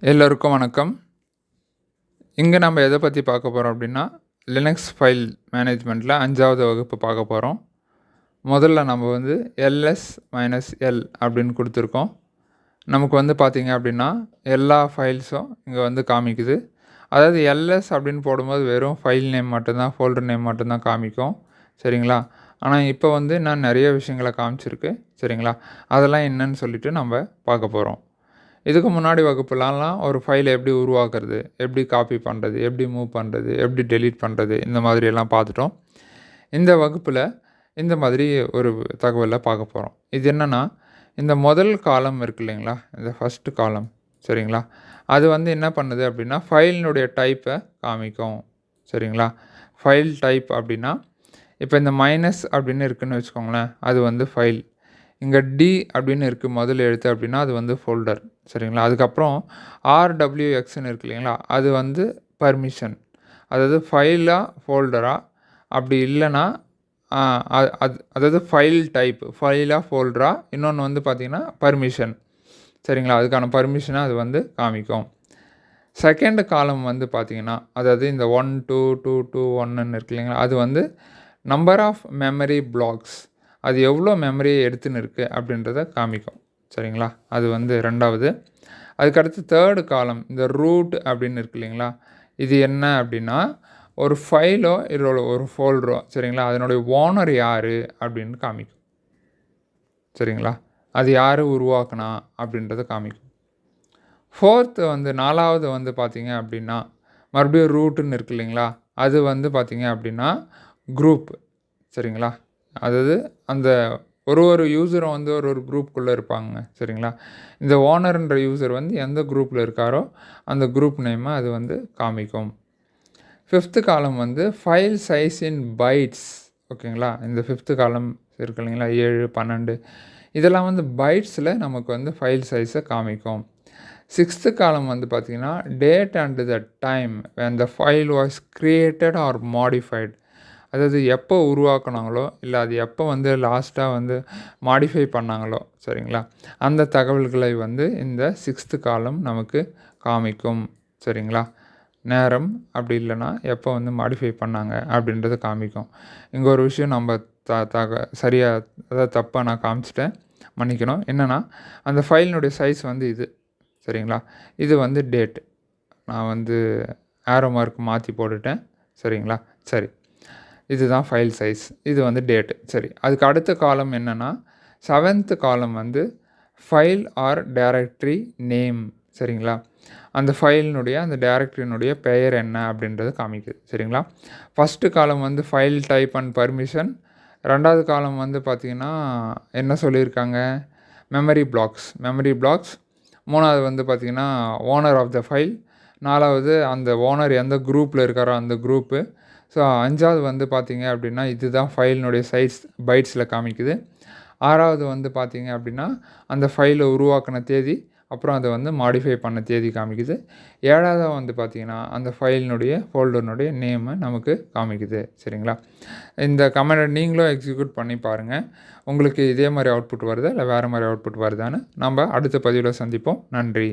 எல்லோருக்கும் வணக்கம். இங்கே நம்ம எதை பற்றி பார்க்க போகிறோம் அப்படின்னா, லினக்ஸ் ஃபைல் மேனேஜ்மெண்ட்டில் 5வது வகுப்பு பார்க்க போகிறோம். முதல்ல நம்ம வந்து ls-l அப்படின்னு கொடுத்துருக்கோம். நமக்கு வந்து பார்த்திங்க அப்படின்னா எல்லா ஃபைல்ஸும் இங்கே வந்து காமிக்குது. அதாவது ls அப்படின்னு போடும்போது வெறும் ஃபைல் நேம் மட்டும்தான், ஃபோல்டர் நேம் மட்டும்தான் காமிக்கும். சரிங்களா? ஆனால் இப்போ வந்து நான் நிறைய விஷயங்களை காமிச்சிருக்கு. சரிங்களா? அதெல்லாம் என்னன்னு சொல்லிட்டு நம்ம பார்க்க போகிறோம். இதுக்கு முன்னாடி வகுப்புலலாம் ஒரு ஃபைலை எப்படி உருவாக்குறது, எப்படி காப்பி பண்ணுறது, எப்படி மூவ் பண்ணுறது, எப்படி டெலீட் பண்ணுறது, இந்த மாதிரியெல்லாம் பார்த்துட்டோம். இந்த வகுப்பில் இந்த மாதிரி ஒரு தகவலை பார்க்க போகிறோம். இது என்னென்னா, இந்த முதல் காலம் இருக்கு இல்லைங்களா, இந்த ஃபஸ்ட்டு காலம், சரிங்களா, அது வந்து என்ன பண்ணுது அப்படின்னா ஃபைலினுடைய டைப்பை காமிக்கும். சரிங்களா? ஃபைல் டைப் அப்படின்னா, இப்போ இந்த மைனஸ் அப்படின்னு இருக்குதுன்னு வச்சுக்கோங்களேன், அது வந்து ஃபைல். இங்கே டி அப்படின்னு இருக்குது முதல் எழுத்து அப்படின்னா அது வந்து ஃபோல்டர். சரிங்களா? அதுக்கப்புறம் ஆர்டபிள்யூஎக்ஸ்ன்னு இருக்கு இல்லைங்களா, அது வந்து பர்மிஷன். அதாவது ஃபைலாக ஃபோல்டரா, அப்படி இல்லைன்னா அதாவது ஃபைல் டைப் ஃபைலாக ஃபோல்டரா, இன்னொன்று வந்து பார்த்திங்கன்னா பர்மிஷன். சரிங்களா? அதுக்கான பர்மிஷனை அது வந்து காமிக்கும். செகண்ட் காலம் வந்து பார்த்திங்கன்னா, அதாவது இந்த 1 2 2 2 1ன்னு இருக்கு இல்லைங்களா, அது வந்து நம்பர் ஆஃப் மெமரி பிளாக்ஸ், அது எவ்வளோ மெமரியை எடுத்துன்னு இருக்குது அப்படின்றத காமிக்கும். சரிங்களா? அது வந்து ரெண்டாவது. அதுக்கடுத்து தேர்டு காலம் இந்த ரூட் அப்படின்னு இருக்கு இல்லைங்களா, இது என்ன அப்படின்னா ஒரு ஃபைலோ இதோட ஒரு ஃபோல்டரோ, சரிங்களா, அதனுடைய ஓனர் யார் அப்படின்னு காமிக்கும். சரிங்களா? அது யார் உருவாக்குனா அப்படின்றத காமிக்கும். ஃபோர்த்து வந்து நாலாவது வந்து பார்த்திங்க அப்படின்னா மறுபடியும் ரூட்டுன்னு இருக்கு இல்லைங்களா, அது வந்து பார்த்திங்க அப்படின்னா குரூப். சரிங்களா? அதாவது அந்த ஒரு யூஸரும் வந்து ஒரு குரூப்புக்குள்ளே இருப்பாங்க. சரிங்களா? இந்த ஓனர்ன்ற யூஸர் வந்து எந்த குரூப்பில் இருக்காரோ அந்த குரூப் நேமை அது வந்து காமிக்கும். ஃபிஃப்த்து காலம் வந்து ஃபைல் சைஸ் இன் பைட்ஸ். ஓகேங்களா? இந்த ஃபிஃப்த்து காலம் இருக்கு இல்லைங்களா, 7 12 இதெல்லாம் வந்து பைட்ஸில் நமக்கு வந்து ஃபைல் சைஸை காமிக்கும். சிக்ஸ்த்து காலம் வந்து பார்த்திங்கன்னா date and the time when the file was created or modified. அதாவது எப்போ உருவாக்குனாங்களோ இல்லை அது எப்போ வந்து லாஸ்ட்டாக வந்து மாடிஃபை பண்ணாங்களோ, சரிங்களா, அந்த தகவல்களை வந்து இந்த சிக்ஸ்த்து காலம் நமக்கு காமிக்கும். சரிங்களா? நேரம் அப்படி இல்லைன்னா எப்போ வந்து மாடிஃபை பண்ணாங்க அப்படின்றத காமிக்கும். இங்கே ஒரு விஷயம் நம்ம சரியாக அதாவது தப்பாக நான் காமிச்சிட்டேன், மன்னிக்கணும். என்னென்னா அந்த ஃபைலினுடைய சைஸ் வந்து இது. சரிங்களா? இது வந்து டேட். நான் வந்து ஆரோ மார்க் மாற்றி போட்டுட்டேன். சரிங்களா? சரி, இதுதான் ஃபைல் சைஸ், இது வந்து டேட்டு. சரி, அதுக்கு அடுத்த காலம் என்னென்னா 7th காலம் வந்து ஃபைல் ஆர் டைரக்டரி நேம். சரிங்களா? அந்த ஃபைலினுடைய அந்த டைரக்டரியினுடைய பெயர் என்ன அப்படின்றது காமிக்குது. சரிங்களா? ஃபஸ்ட்டு காலம் வந்து ஃபைல் டைப் அண்ட் பர்மிஷன். ரெண்டாவது காலம் வந்து பார்த்திங்கன்னா என்ன சொல்லியிருக்காங்க, மெமரி பிளாக்ஸ். மூணாவது வந்து பார்த்திங்கன்னா ஓனர் ஆஃப் த ஃபைல். நாலாவது அந்த ஓனர் எந்த குரூப்பில் இருக்காரோ அந்த குரூப்பு. ஸோ 5வது வந்து பார்த்திங்க அப்படின்னா இதுதான் ஃபைலினுடைய சைஸ் பைட்ஸில் காமிக்குது. 6வது வந்து பார்த்திங்க அப்படின்னா அந்த ஃபைலை உருவாக்கின தேதி, அப்புறம் அதை வந்து மாடிஃபை பண்ண தேதி காமிக்குது. 7வது வந்து பார்த்திங்கன்னா அந்த ஃபைலினுடைய ஃபோல்டர்னுடைய நேமை நமக்கு காமிக்குது. சரிங்களா? இந்த கமெண்டை நீங்களும் எக்ஸிக்யூட் பண்ணி பாருங்கள். உங்களுக்கு இதே மாதிரி அவுட்புட் வருதா இல்லை வேறு மாதிரி அவுட்புட் வருதான்னு நம்ம அடுத்த பதிவில் சந்திப்போம். நன்றி.